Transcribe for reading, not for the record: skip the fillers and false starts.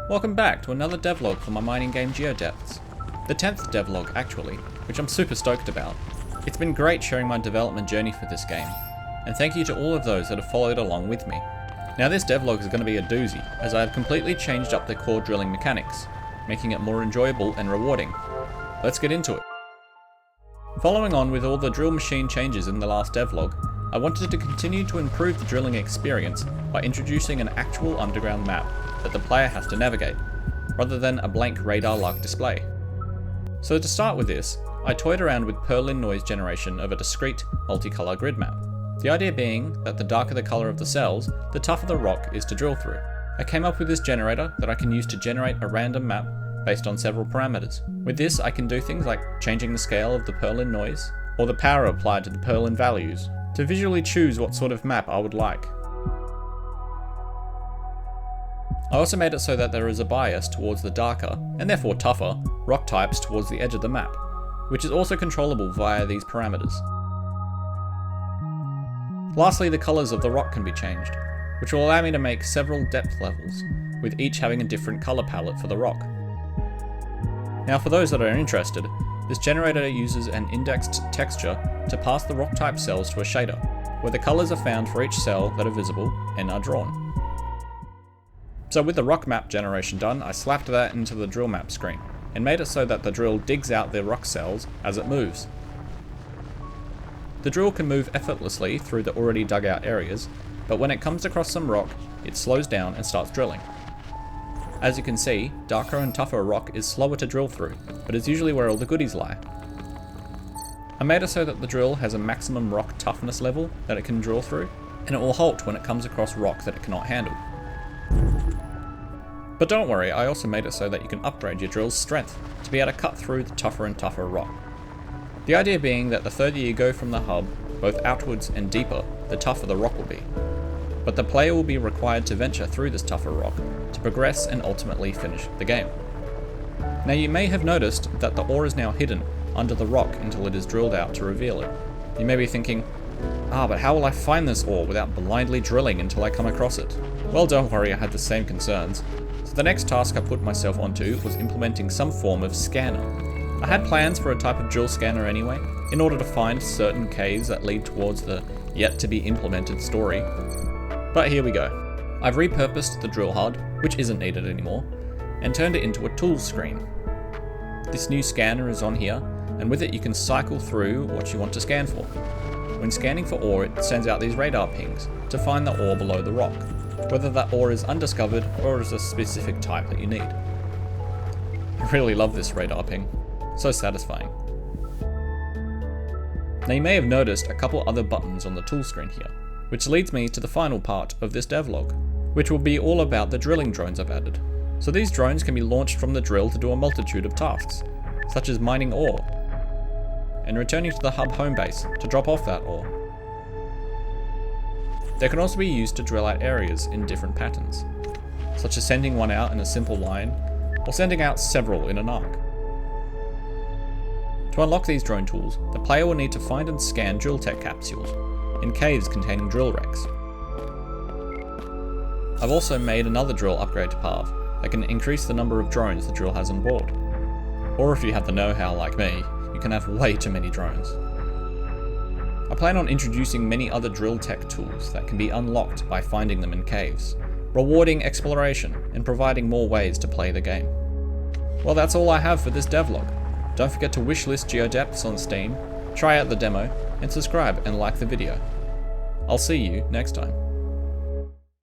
Welcome back to another devlog for my mining game GeoDepths. The 10th devlog actually, which I'm super stoked about. It's been great sharing my development journey for this game, and thank you to all of those that have followed along with me. Now this devlog is going to be a doozy, as I have completely changed up the core drilling mechanics, making it more enjoyable and rewarding. Let's get into it. Following on with all the drill machine changes in the last devlog, I wanted to continue to improve the drilling experience by introducing an actual underground map that the player has to navigate, rather than a blank radar-like display. So to start with this, I toyed around with purlin noise generation of a discrete, multicolour grid map. The idea being that the darker the colour of the cells, the tougher the rock is to drill through. I came up with this generator that I can use to generate a random map based on several parameters. With this I can do things like changing the scale of the purlin noise, or the power applied to the purlin values, to visually choose what sort of map I would like. I also made it so that there is a bias towards the darker, and therefore tougher, rock types towards the edge of the map, which is also controllable via these parameters. Lastly, the colours of the rock can be changed, which will allow me to make several depth levels, with each having a different colour palette for the rock. Now for those that are interested, this generator uses an indexed texture to pass the rock type cells to a shader, where the colours are found for each cell that are visible and are drawn. So with the rock map generation done, I slapped that into the drill map screen, and made it so that the drill digs out the rock cells as it moves. The drill can move effortlessly through the already dug out areas, but when it comes across some rock, it slows down and starts drilling. As you can see, darker and tougher rock is slower to drill through, but is usually where all the goodies lie. I made it so that the drill has a maximum rock toughness level that it can drill through, and it will halt when it comes across rock that it cannot handle. But don't worry, I also made it so that you can upgrade your drill's strength to be able to cut through the tougher and tougher rock. The idea being that the further you go from the hub, both outwards and deeper, the tougher the rock will be. But the player will be required to venture through this tougher rock to progress and ultimately finish the game. Now you may have noticed that the ore is now hidden under the rock until it is drilled out to reveal it. You may be thinking, but how will I find this ore without blindly drilling until I come across it? Well, don't worry, I had the same concerns. So the next task I put myself onto was implementing some form of scanner. I had plans for a type of drill scanner anyway, in order to find certain caves that lead towards the yet to be implemented story. But here we go. I've repurposed the drill HUD, which isn't needed anymore, and turned it into a tools screen. This new scanner is on here, and with it you can cycle through what you want to scan for. When scanning for ore, it sends out these radar pings to find the ore below the rock, whether that ore is undiscovered or is a specific type that you need. I really love this radar ping. So satisfying. Now you may have noticed a couple other buttons on the tool screen here, which leads me to the final part of this devlog, which will be all about the drilling drones I've added. So these drones can be launched from the drill to do a multitude of tasks, such as mining ore, and returning to the hub home base to drop off that ore. They can also be used to drill out areas in different patterns, such as sending one out in a simple line, or sending out several in an arc. To unlock these drone tools, the player will need to find and scan drill tech capsules in caves containing drill wrecks. I've also made another drill upgrade path that can increase the number of drones the drill has on board. Or if you have the know-how like me, you can have way too many drones. I plan on introducing many other drill tech tools that can be unlocked by finding them in caves, rewarding exploration and providing more ways to play the game. Well, that's all I have for this devlog. Don't forget to wishlist GeoDepths on Steam, try out the demo, and subscribe and like the video. I'll see you next time.